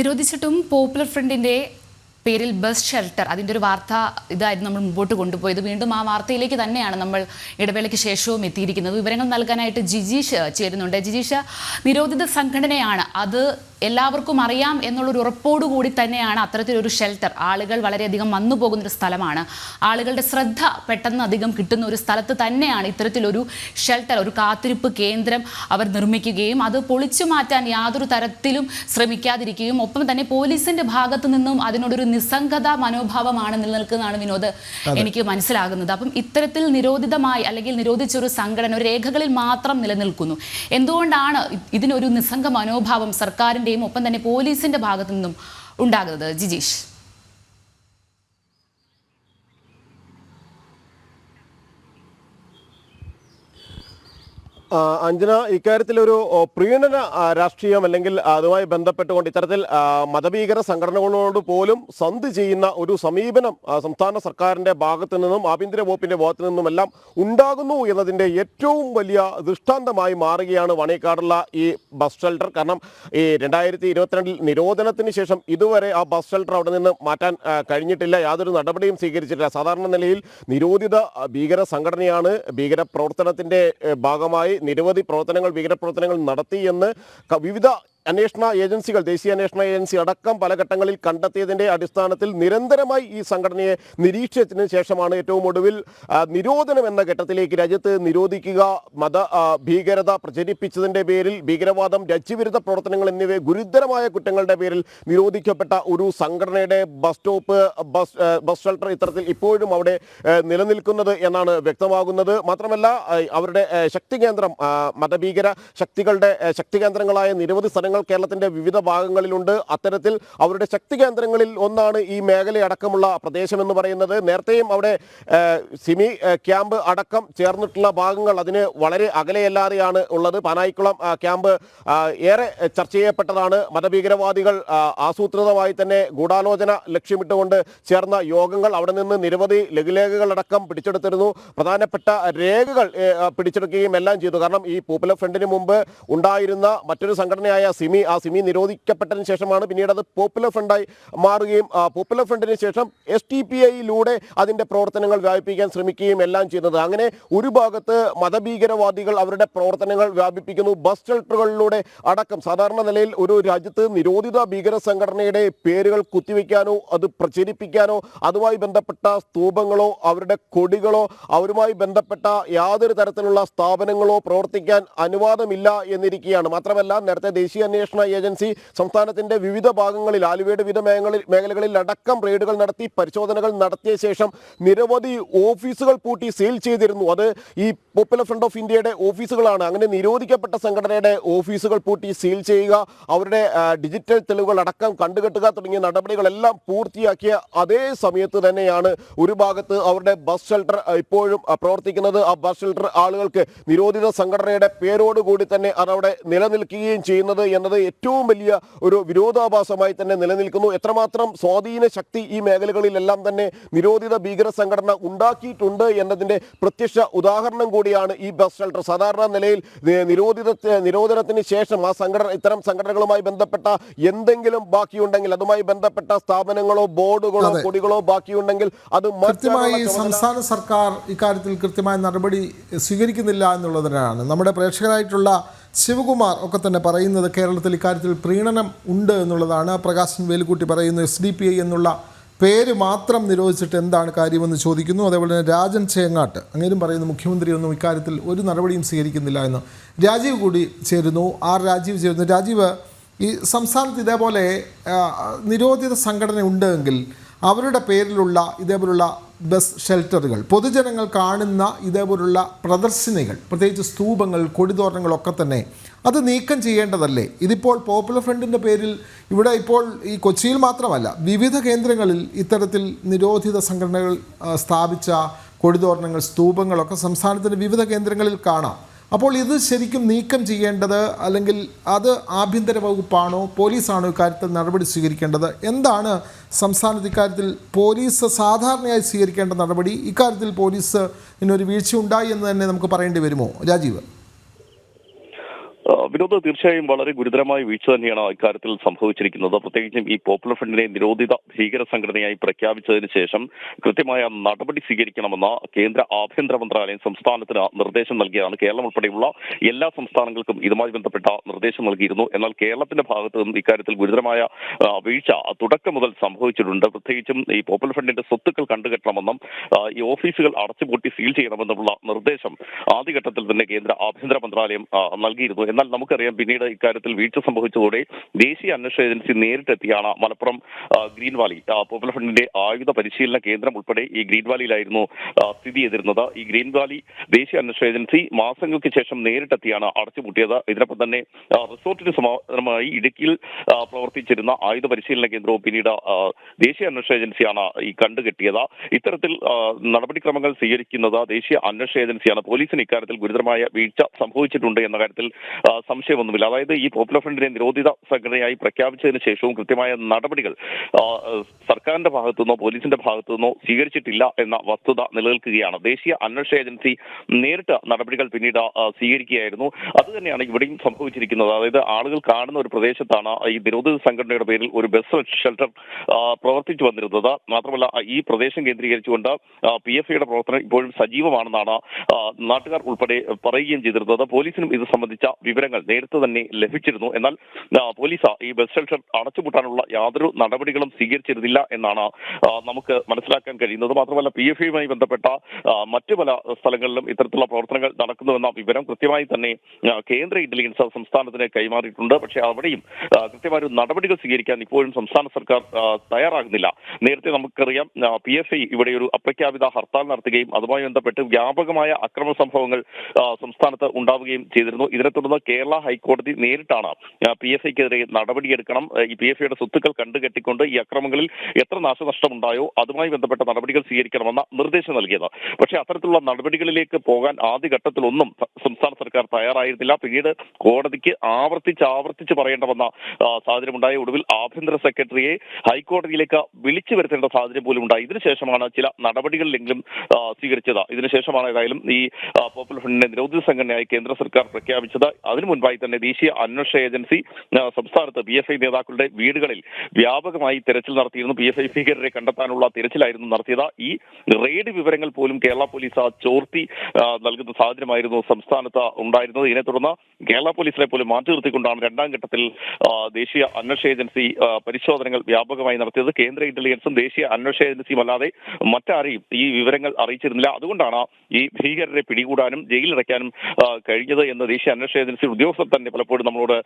നിരോധിച്ചിട്ടും popular ഫ്രണ്ടിന്റെ പേരിൽ bus shelter അതിൻ്റെ ഒരു വാർത്ത ഇതായിരുന്നു നമ്മൾ മുമ്പോട്ട് കൊണ്ടുപോയത്. വീണ്ടും ആ വാർത്തയിലേക്ക് തന്നെയാണ് നമ്മൾ ഇടവേളയ്ക്ക് ശേഷവും എത്തിയിരിക്കുന്നത്. വിവരങ്ങൾ നൽകാനായിട്ട് ജിജീഷ് ചേരുന്നുണ്ട്. ജിജീഷ്, നിരോധിത സംഘടനയാണ്, അത് എല്ലാവർക്കും അറിയാം എന്നുള്ളൊരു ഉറപ്പോടുകൂടി തന്നെയാണ് അത്തരത്തിലൊരു ഷെൽട്ടർ. ആളുകൾ വളരെയധികം വന്നു പോകുന്നൊരു സ്ഥലമാണ്, ആളുകളുടെ ശ്രദ്ധ പെട്ടെന്ന് അധികം കിട്ടുന്ന ഒരു സ്ഥലത്ത് തന്നെയാണ് ഇത്തരത്തിലൊരു ഷെൽട്ടർ, ഒരു കാത്തിരിപ്പ് കേന്ദ്രം അവർ നിർമ്മിക്കുകയും അത് പൊളിച്ചു മാറ്റാൻ യാതൊരു തരത്തിലും ശ്രമിക്കാതിരിക്കുകയും ഒപ്പം തന്നെ പോലീസിന്റെ ഭാഗത്തു നിന്നും അതിനോടൊരു നിസ്സംഗത മനോഭാവമാണ് നിലനിൽക്കുന്നതാണ് വിനോദ് എനിക്ക് മനസ്സിലാകുന്നത്. അപ്പം ഇത്തരത്തിൽ നിരോധിതമായി അല്ലെങ്കിൽ നിരോധിച്ചൊരു സംഘടന ഒരു രേഖകളിൽ മാത്രം നിലനിൽക്കുന്നു. എന്തുകൊണ്ടാണ് ഇതിനൊരു നിസ്സംഗ മനോഭാവം സർക്കാരിൻ്റെയും ഒപ്പം തന്നെ പോലീസിന്റെ ഭാഗത്തു നിന്നും ഉണ്ടാകുന്നത്? ജിജീഷ്. അഞ്ജന, ഇക്കാര്യത്തിലൊരു പ്രീണന രാഷ്ട്രീയം അല്ലെങ്കിൽ അതുമായി ബന്ധപ്പെട്ടുകൊണ്ട് ഇത്തരത്തിൽ മതഭീകര സംഘടനകളോട് പോലും സന്ധി ചെയ്യുന്ന ഒരു സമീപനം സംസ്ഥാന സർക്കാരിൻ്റെ ഭാഗത്തു നിന്നും ആഭ്യന്തര വകുപ്പിൻ്റെ ഭാഗത്തു നിന്നുമെല്ലാം ഉണ്ടാകുന്നു എന്നതിൻ്റെ ഏറ്റവും വലിയ ദൃഷ്ടാന്തമായി മാറുകയാണ് വണിക്കാടുള്ള ഈ ബസ് ഷെൽട്ടർ. കാരണം ഈ 2022 നിരോധനത്തിന് ശേഷം ഇതുവരെ ആ ബസ് ഷെൽട്ടർ അവിടെ നിന്ന് മാറ്റാൻ കഴിഞ്ഞിട്ടില്ല, യാതൊരു നടപടിയും സ്വീകരിച്ചിട്ടില്ല. സാധാരണ നിലയിൽ നിരോധിത ഭീകര സംഘടനയാണ്, ഭീകര പ്രവർത്തനത്തിൻ്റെ ഭാഗമായി നിരവധി ഭീകരപ്രവർത്തനങ്ങൾ നടത്തി എന്ന് വിവിധ അന്വേഷണ ഏജൻസികൾ, ദേശീയ അന്വേഷണ ഏജൻസി അടക്കം പല ഘട്ടങ്ങളിൽ കണ്ടെത്തിയതിൻ്റെ അടിസ്ഥാനത്തിൽ നിരന്തരമായി ഈ സംഘടനയെ നിരീക്ഷിച്ചതിന് ശേഷമാണ് ഏറ്റവും ഒടുവിൽ നിരോധനം എന്ന ഘട്ടത്തിലേക്ക് രാജ്യത്ത് നിരോധിക്കുക, ഭീകരത പ്രചരിപ്പിച്ചതിൻ്റെ പേരിൽ ഭീകരവാദം, രാജ്യവിരുദ്ധ പ്രവർത്തനങ്ങൾ എന്നിവ ഗുരുതരമായ കുറ്റങ്ങളുടെ പേരിൽ നിരോധിക്കപ്പെട്ട ഒരു സംഘടനയുടെ ബസ് സ്റ്റോപ്പ്, ബസ് ഷെൽട്ടർ ഇത്തരത്തിൽ ഇപ്പോഴും അവിടെ നിലനിൽക്കുന്നത് എന്നാണ് വ്യക്തമാകുന്നത്. മാത്രമല്ല അവരുടെ ശക്തി കേന്ദ്രം, മതഭീകര ശക്തികളുടെ ശക്തി കേന്ദ്രങ്ങളായ നിരവധി സ്ഥലങ്ങൾ കേരളത്തിന്റെ വിവിധ ഭാഗങ്ങളിലുണ്ട്. അത്തരത്തിൽ അവരുടെ ശക്തി കേന്ദ്രങ്ങളിൽ ഒന്നാണ് ഈ മേഖലയടക്കമുള്ള പ്രദേശം എന്ന് പറയുന്നത്. നേരത്തെയും അവിടെ സിമി ക്യാമ്പ് അടക്കം ചേർന്നിട്ടുള്ള ഭാഗങ്ങൾ അതിന് വളരെ അകലെയല്ലാതെയാണ് ഉള്ളത്. പാനായിക്കുളം ക്യാമ്പ് ഏറെ ചർച്ച ചെയ്യപ്പെട്ടതാണ്. മതഭീകരവാദികൾ ആസൂത്രിതമായി തന്നെ ഗൂഢാലോചന ലക്ഷ്യമിട്ടുകൊണ്ട് ചേർന്ന യോഗങ്ങൾ, അവിടെ നിന്ന് നിരവധി ലഘുലേഖകളടക്കം പിടിച്ചെടുത്തിരുന്നു. പ്രധാനപ്പെട്ട രേഖകൾ പിടിച്ചെടുക്കുകയും എല്ലാം ചെയ്തു. കാരണം ഈ പോപ്പുലർ ഫ്രണ്ടിന് മുമ്പ് ഉണ്ടായിരുന്ന മറ്റൊരു സംഘടനയായ സിമി നിരോധിക്കപ്പെട്ടതിന് ശേഷമാണ് പിന്നീട് അത് പോപ്പുലർ ഫ്രണ്ടായി മാറുകയും പോപ്പുലർ ഫ്രണ്ടിന് ശേഷം STPIയിലൂടെ അതിൻ്റെ പ്രവർത്തനങ്ങൾ വ്യാപിപ്പിക്കാൻ ശ്രമിക്കുകയും എല്ലാം ചെയ്യുന്നത്. അങ്ങനെ ഒരു ഭാഗത്ത് മതഭീകരവാദികൾ അവരുടെ പ്രവർത്തനങ്ങൾ വ്യാപിപ്പിക്കുന്നു, ബസ് ഷെൽട്ടറുകളിലൂടെ അടക്കം. സാധാരണ നിലയിൽ ഒരു രാജ്യത്ത് നിരോധിത ഭീകര സംഘടനയുടെ പേരുകൾ കുത്തിവെക്കാനോ അത് പ്രചരിപ്പിക്കാനോ അതുമായി ബന്ധപ്പെട്ട സ്തൂപങ്ങളോ അവരുടെ കൊടികളോ അവരുമായി ബന്ധപ്പെട്ട യാതൊരു തരത്തിലുള്ള സ്ഥാപനങ്ങളോ പ്രവർത്തിക്കാൻ അനുവാദമില്ല എന്നിരിക്കുകയാണ്. മാത്രമല്ല നേരത്തെ ദേശീയ അന്വേഷണ ഏജൻസി സംസ്ഥാനത്തിന്റെ വിവിധ ഭാഗങ്ങളിൽ, ആലുവയുടെ വിവിധ മേഖലകളിൽ അടക്കം റെയ്ഡുകൾ നടത്തി പരിശോധനകൾ നടത്തിയ ശേഷം നിരവധി ഓഫീസുകൾ പൂട്ടി സീൽ ചെയ്തിരുന്നു. അത് ഈ പോപ്പുലർ ഫ്രണ്ട് ഓഫ് ഇന്ത്യയുടെ ഓഫീസുകളാണ്. അങ്ങനെ നിരോധിക്കപ്പെട്ട സംഘടനയുടെ ഓഫീസുകൾ പൂട്ടി സീൽ ചെയ്യുക, അവരുടെ ഡിജിറ്റൽ തെളിവുകൾ അടക്കം കണ്ടുകെട്ടുക തുടങ്ങിയ നടപടികളെല്ലാം പൂർത്തിയാക്കിയ അതേ സമയത്ത് തന്നെയാണ് ഒരു ഭാഗത്ത് അവരുടെ ബസ് ഷെൽട്ടർ ഇപ്പോഴും പ്രവർത്തിക്കുന്നത്. ആ ബസ് ഷെൽട്ടർ ആളുകൾക്ക് നിരോധിത സംഘടനയുടെ പേരോടുകൂടി തന്നെ അതവിടെ നിലനിൽക്കുകയും ചെയ്യുന്നത് എന്നത് ഏറ്റവും വലിയ ഒരു വിരോധാഭാസമായി തന്നെ നിലനിൽക്കുന്നു. എത്രമാത്രം സ്വാധീന ശക്തി ഈ മേഖലകളിലെല്ലാം തന്നെ നിരോധിത ഭീകര സംഘടന ഉണ്ടാക്കിയിട്ടുണ്ട് എന്നതിന്റെ പ്രത്യക്ഷ ഉദാഹരണം കൂടിയാണ് ഈ ബസ് ഷെൽട്ടർ. സാധാരണ നിലയിൽ നിരോധനത്തിന് ശേഷം ആ ഇത്തരം സംഘടനകളുമായി ബന്ധപ്പെട്ട എന്തെങ്കിലും ബാക്കിയുണ്ടെങ്കിൽ, അതുമായി ബന്ധപ്പെട്ട സ്ഥാപനങ്ങളോ ബോർഡുകളോ കൊടികളോ ബാക്കിയുണ്ടെങ്കിൽ അത് കൃത്യമായി സംസ്ഥാന സർക്കാർ ഇക്കാര്യത്തിൽ കൃത്യമായ നടപടി സ്വീകരിക്കുന്നില്ല എന്നുള്ളതിനാണ് നമ്മുടെ പ്രേക്ഷകരായിട്ടുള്ള ശിവകുമാർ ഒക്കെ തന്നെ പറയുന്നത്. കേരളത്തിൽ ഇക്കാര്യത്തിൽ പ്രീണനം ഉണ്ട് എന്നുള്ളതാണ്. പ്രകാശൻ വേലുക്കുട്ടി പറയുന്നു SDPI എന്നുള്ള പേര് മാത്രം നിരോധിച്ചിട്ട് എന്താണ് കാര്യമെന്ന് ചോദിക്കുന്നു. അതേപോലെ തന്നെ രാജൻ ചേങ്ങാട്ട് അങ്ങേരും പറയുന്നു മുഖ്യമന്ത്രിയൊന്നും ഇക്കാര്യത്തിൽ ഒരു നടപടിയും സ്വീകരിക്കുന്നില്ല എന്ന്. രാജീവ് കൂടി ചേരുന്നു. രാജീവ് ചേരുന്നു. രാജീവ്, ഈ സംസ്ഥാനത്ത് ഇതേപോലെ നിരോധിത സംഘടന ഉണ്ടെങ്കിൽ അവരുടെ പേരിലുള്ള ഇതേപോലുള്ള ബസ് ഷെൽട്ടറുകൾ, പൊതുജനങ്ങൾ കാണുന്ന ഇതേപോലുള്ള പ്രദർശനികൾ, പ്രത്യേകിച്ച് സ്തൂപങ്ങൾ, കൊടിതോരണങ്ങളൊക്കെ തന്നെ അത് നീക്കം ചെയ്യേണ്ടതല്ലേ? ഇതിപ്പോൾ പോപ്പുലർ ഫ്രണ്ടിൻ്റെ പേരിൽ ഇവിടെ ഇപ്പോൾ ഈ കൊച്ചിയിൽ മാത്രമല്ല വിവിധ കേന്ദ്രങ്ങളിൽ ഇത്തരത്തിൽ നിരോധിത സംഘടനകൾ സ്ഥാപിച്ച കൊടിതോരണങ്ങൾ, സ്തൂപങ്ങളൊക്കെ സംസ്ഥാനത്തിൻ്റെ വിവിധ കേന്ദ്രങ്ങളിൽ കാണാം. അപ്പോൾ ഇത് ശരിക്കും നീക്കം ചെയ്യേണ്ടത് അല്ലെങ്കിൽ അത് ആഭ്യന്തര വകുപ്പാണോ പോലീസാണോ ഇക്കാര്യത്തിൽ നടപടി സ്വീകരിക്കേണ്ടത്? എന്താണ് സംസ്ഥാനത്ത് ഇക്കാര്യത്തിൽ പോലീസ് സാധാരണയായി സ്വീകരിക്കേണ്ട നടപടി? ഇക്കാര്യത്തിൽ പോലീസ് ഇന്നൊരു വീഴ്ച ഉണ്ടായി എന്ന് തന്നെ നമുക്ക് പറയേണ്ടി വരുമോ രാജീവ്? വിനോദ്, തീർച്ചയായും വളരെ ഗുരുതരമായ വീഴ്ച തന്നെയാണ് ഇക്കാര്യത്തിൽ സംഭവിച്ചിരിക്കുന്നത്. പ്രത്യേകിച്ചും ഈ പോപ്പുലർ ഫ്രണ്ടിനെ നിരോധിത ഭീകര സംഘടനയായി പ്രഖ്യാപിച്ചതിന് ശേഷം കൃത്യമായ നടപടി സ്വീകരിക്കണമെന്ന കേന്ദ്ര ആഭ്യന്തര മന്ത്രാലയം സംസ്ഥാനത്തിന് നിർദ്ദേശം നൽകിയതാണ്. കേരളം ഉൾപ്പെടെയുള്ള എല്ലാ സംസ്ഥാനങ്ങൾക്കും ഇതുമായി ബന്ധപ്പെട്ട നിർദ്ദേശം നൽകിയിരുന്നു. എന്നാൽ കേരളത്തിന്റെ ഭാഗത്ത് നിന്നും ഇക്കാര്യത്തിൽ ഗുരുതരമായ വീഴ്ച തുടക്കം മുതൽ സംഭവിച്ചിട്ടുണ്ട്. പ്രത്യേകിച്ചും ഈ പോപ്പുലർ ഫ്രണ്ടിന്റെ സ്വത്തുക്കൾ കണ്ടുകെട്ടണമെന്നും ഈ ഓഫീസുകൾ അടച്ചുപൂട്ടി സീൽ ചെയ്യണമെന്നുള്ള നിർദ്ദേശം ആദ്യഘട്ടത്തിൽ തന്നെ കേന്ദ്ര ആഭ്യന്തര മന്ത്രാലയം നൽകിയിരുന്നു. എന്നാൽ നമുക്കറിയാം, പിന്നീട് ഇക്കാര്യത്തിൽ വീഴ്ച സംഭവിച്ചതോടെ ദേശീയ അന്വേഷണ ഏജൻസി നേരിട്ടെത്തിയാണ് മലപ്പുറം ഗ്രീൻ വാലി പോപ്പുലർ ഫ്രണ്ടിന്റെ ആയുധ പരിശീലന കേന്ദ്രം ഉൾപ്പെടെ ഈ ഗ്രീൻ വാലിയിലായിരുന്നു സ്ഥിതി ചെയ്തിരുന്നത്. ഈ ഗ്രീൻ വാലി ദേശീയ അന്വേഷണ ഏജൻസി മാസങ്ങൾക്ക് ശേഷം നേരിട്ടെത്തിയാണ് അടച്ചുപൂട്ടിയത്. ഇതിനൊപ്പം തന്നെ റിസോർട്ടിന് സമാനമായി ഇടുക്കിയിൽ പ്രവർത്തിച്ചിരുന്ന ആയുധ പരിശീലന കേന്ദ്രവും പിന്നീട് ദേശീയ അന്വേഷണ ഏജൻസിയാണ് ഈ കണ്ടുകെട്ടിയത്. ഇത്തരത്തിൽ നടപടിക്രമങ്ങൾ സ്വീകരിക്കുന്നത് ദേശീയ അന്വേഷണ ഏജൻസിയാണ്. പോലീസിന് ഇക്കാര്യത്തിൽ ഗുരുതരമായ വീഴ്ച സംഭവിച്ചിട്ടുണ്ട് എന്ന കാര്യത്തിൽ സംശയമൊന്നുമില്ല. അതായത് ഈ പോപ്പുലർ ഫ്രണ്ടിനെ നിരോധിത സംഘടനയായി പ്രഖ്യാപിച്ചതിന് ശേഷവും കൃത്യമായ നടപടികൾ സർക്കാരിന്റെ ഭാഗത്തുനിന്നോ പോലീസിന്റെ ഭാഗത്തുനിന്നോ സ്വീകരിച്ചിട്ടില്ല എന്ന വസ്തുത നിലനിൽക്കുകയാണ്. ദേശീയ അന്വേഷണ ഏജൻസി നേരിട്ട് നടപടികൾ പിന്നീട് സ്വീകരിക്കുകയായിരുന്നു. അതുതന്നെയാണ് ഇവിടെയും സംഭവിച്ചിരിക്കുന്നത്. അതായത് ആളുകൾ കാണുന്ന ഒരു പ്രദേശത്താണ് ഈ നിരോധിത സംഘടനയുടെ പേരിൽ ഒരു ബസ് ഷെൽട്ടർ പ്രവർത്തിച്ചു വന്നിരുന്നത്. മാത്രമല്ല, ഈ പ്രദേശം കേന്ദ്രീകരിച്ചുകൊണ്ട് PFIയുടെ പ്രവർത്തനം ഇപ്പോഴും സജീവമാണെന്നാണ് നാട്ടുകാർ ഉൾപ്പെടെ പറയുകയും ചെയ്തിരുന്നത്. പോലീസിനും ഇത് സംബന്ധിച്ച വിവരങ്ങൾ നേരത്തെ തന്നെ ലഭിച്ചിരുന്നു. എന്നാൽ പോലീസ് ഈ ബസ് ഷെൽട്ടർ അടച്ചുപൂട്ടാനുള്ള യാതൊരു നടപടികളും സ്വീകരിച്ചിരുന്നില്ല എന്നാണ് നമുക്ക് മനസ്സിലാക്കാൻ കഴിയുന്നത്. മാത്രമല്ല, PFIയുമായി ബന്ധപ്പെട്ട മറ്റു പല സ്ഥലങ്ങളിലും ഇത്തരത്തിലുള്ള പ്രവർത്തനങ്ങൾ നടക്കുന്നുവെന്ന വിവരം കൃത്യമായി തന്നെ കേന്ദ്ര ഇന്റലിജൻസ് സംസ്ഥാനത്തിന് കൈമാറിയിട്ടുണ്ട്. പക്ഷേ അവിടെയും കൃത്യമായ നടപടികൾ സ്വീകരിക്കാൻ ഇപ്പോഴും സംസ്ഥാന സർക്കാർ തയ്യാറാകുന്നില്ല. നേരത്തെ നമുക്കറിയാം, PFI ഇവിടെ ഒരു അപ്രഖ്യാപിത ഹർത്താൽ നടത്തുകയും അതുമായി ബന്ധപ്പെട്ട് വ്യാപകമായ അക്രമ സംഭവങ്ങൾ സംസ്ഥാനത്ത് ഉണ്ടാവുകയും ചെയ്തിരുന്നു. ഇതിനെ തുടർന്ന് കേരള ഹൈക്കോടതി നേരിട്ടാണ് PFIക്കെതിരെ നടപടിയെടുക്കണം, ഈ PFIയുടെ സ്വത്തുക്കൾ കണ്ടുകെട്ടിക്കൊണ്ട് ഈ അക്രമങ്ങളിൽ എത്ര നാശനഷ്ടമുണ്ടായോ അതുമായി ബന്ധപ്പെട്ട നടപടികൾ സ്വീകരിക്കണമെന്ന നിർദ്ദേശം നൽകിയത്. പക്ഷേ അത്തരത്തിലുള്ള നടപടികളിലേക്ക് പോകാൻ ആദ്യഘട്ടത്തിലൊന്നും സംസ്ഥാന സർക്കാർ തയ്യാറായിരുന്നില്ല. പിന്നീട് കോടതിക്ക് ആവർത്തിച്ച് പറയേണ്ടവന്ന സാഹചര്യമുണ്ടായ. ഒടുവിൽ ആഭ്യന്തര സെക്രട്ടറിയെ ഹൈക്കോടതിയിലേക്ക് വിളിച്ചു വരുത്തേണ്ട സാഹചര്യം പോലും ഉണ്ടായി. ഇതിനുശേഷമാണ് ചില നടപടികളിലെങ്കിലും സ്വീകരിച്ചത്. ഇതിനുശേഷമാണ് ഏതായാലും ഈ പോപ്പുലർ ഫ്രണ്ടിനെ നിരോധിത സംഘടനയായി കേന്ദ്ര സർക്കാർ പ്രഖ്യാപിച്ചത്. അതിനു മുൻപായി തന്നെ ദേശീയ അന്വേഷണ ഏജൻസി സംസ്ഥാനത്ത് PFI നേതാക്കളുടെ വീടുകളിൽ വ്യാപകമായി തെരച്ചിൽ നടത്തിയിരുന്നു. PFI ഭീകരരെ കണ്ടെത്താനുള്ള തിരച്ചിലായിരുന്നു നടത്തിയത്. ഈ റെയ്ഡ് വിവരങ്ങൾ പോലും കേരള പോലീസ് ചോർത്തി നൽകുന്ന സാഹചര്യമായിരുന്നു സംസ്ഥാനത്ത് ഉണ്ടായിരുന്നത്. ഇതിനെ തുടർന്ന് കേരള പോലീസിനെ പോലും മാറ്റി നിർത്തിക്കൊണ്ടാണ് രണ്ടാം ഘട്ടത്തിൽ ദേശീയ അന്വേഷണ ഏജൻസി പരിശോധനകൾ വ്യാപകമായി നടത്തിയത്. കേന്ദ്ര ഇന്റലിജൻസും ദേശീയ അന്വേഷണ ഏജൻസിയും അല്ലാതെ മറ്റാരെയും ഈ വിവരങ്ങൾ അറിയിച്ചിരുന്നില്ല. അതുകൊണ്ടാണ് ഈ ഭീകരരെ പിടികൂടാനും ജയിലിലടയ്ക്കാനും കഴിഞ്ഞത് എന്ന് ദേശീയ അന്വേഷണ ഏജൻസി ഉദ്യോഗസ്ഥർ തന്നെ പലപ്പോഴും നമ്മളോട്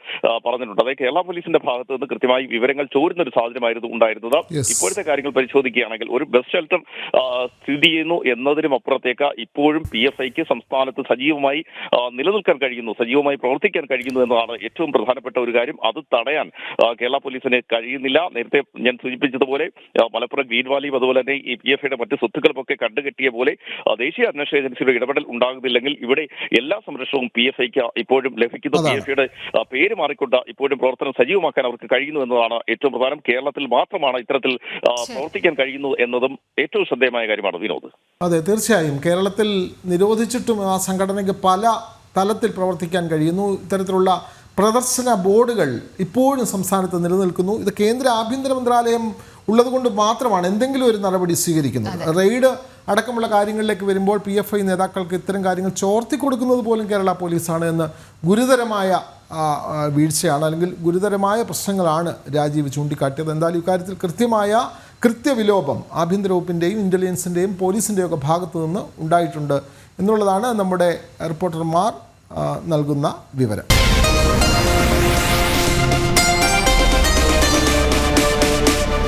പറഞ്ഞിട്ടുണ്ട്. അതായത് കേരള പോലീസിന്റെ ഭാഗത്ത് നിന്ന് കൃത്യമായി വിവരങ്ങൾ ചോരുന്ന ഒരു സാഹചര്യമായിരുന്നു ഉണ്ടായിരുന്നത്. ഇപ്പോഴത്തെ കാര്യങ്ങൾ പരിശോധിക്കുകയാണെങ്കിൽ ഒരു ബസ് ഷെൽട്ടർ സ്ഥിതി ചെയ്യുന്നു എന്നതിനും അപ്പുറത്തേക്ക് ഇപ്പോഴും PFIക്ക് സംസ്ഥാനത്ത് സജീവമായി നിലനിൽക്കാൻ കഴിയുന്നു, സജീവമായി പ്രവർത്തിക്കാൻ കഴിയുന്നു എന്നതാണ് ഏറ്റവും പ്രധാനപ്പെട്ട ഒരു കാര്യം. അത് തടയാൻ കേരള പോലീസിന് കഴിയുന്നില്ല. നേരത്തെ ഞാൻ സൂചിപ്പിച്ചതുപോലെ മലപ്പുറം ഗ്രീൻ വാലിയും അതുപോലെ തന്നെ ഈ PFIയുടെ മറ്റ് സ്വത്തുക്കളുമൊക്കെ കണ്ടുകെട്ടിയ പോലെ ദേശീയ അന്വേഷണ ഏജൻസിയുടെ ഇടപെടൽ ഉണ്ടാകുന്നില്ലെങ്കിൽ ഇവിടെ എല്ലാ സംരക്ഷണവും PFIക്ക് ഇപ്പോഴും ലഭിക്കുന്നു. PFIയുടെ പേര് മാറിക്കൊണ്ട് ഇപ്പോഴും പ്രവർത്തനം സജീവമാക്കാൻ അവർക്ക് കഴിയുന്നു എന്നതാണ് ഏറ്റവും പ്രധാനം. കേരളത്തിൽ മാത്രമാണ് ഇത്തരത്തിൽ പ്രവർത്തിക്കാൻ കഴിയുന്നു എന്നതും ഏറ്റവും ശ്രദ്ധേയമായ കാര്യമാണ് വിനോദ്. അതെ, തീർച്ചയായും കേരളത്തിൽ നിരോധിച്ചിട്ടും ആ സംഘടനയ്ക്ക് പല തലത്തിൽ പ്രവർത്തിക്കാൻ കഴിയുന്നു. ഇത്തരത്തിലുള്ള പ്രദർശന ബോർഡുകൾ ഇപ്പോഴും സംസ്ഥാനത്ത് നിലനിൽക്കുന്നു. ഇത് കേന്ദ്ര ആഭ്യന്തര മന്ത്രാലയം ഉള്ളതുകൊണ്ട് മാത്രമാണ് എന്തെങ്കിലും ഒരു നടപടി സ്വീകരിക്കുന്നത്. റെയ്ഡ് അടക്കമുള്ള കാര്യങ്ങളിലേക്ക് വരുമ്പോൾ PFI നേതാക്കൾക്ക് ഇത്തരം കാര്യങ്ങൾ ചോർത്തി കൊടുക്കുന്നത് പോലും കേരള പോലീസാണ് എന്ന് ഗുരുതരമായ വീഴ്ചയാണ്, അല്ലെങ്കിൽ ഗുരുതരമായ പ്രശ്നങ്ങളാണ് രാജീവ് ചൂണ്ടിക്കാട്ടിയത്. എന്തായാലും ഇക്കാര്യത്തിൽ കൃത്യവിലോപം ആഭ്യന്തര വകുപ്പിൻ്റെയും ഇൻ്റലിജൻസിൻ്റെയും പോലീസിൻ്റെയും ഒക്കെ ഭാഗത്തു നിന്ന് ഉണ്ടായിട്ടുണ്ട് എന്നുള്ളതാണ് നമ്മുടെ റിപ്പോർട്ടർമാർ നൽകുന്ന വിവരം.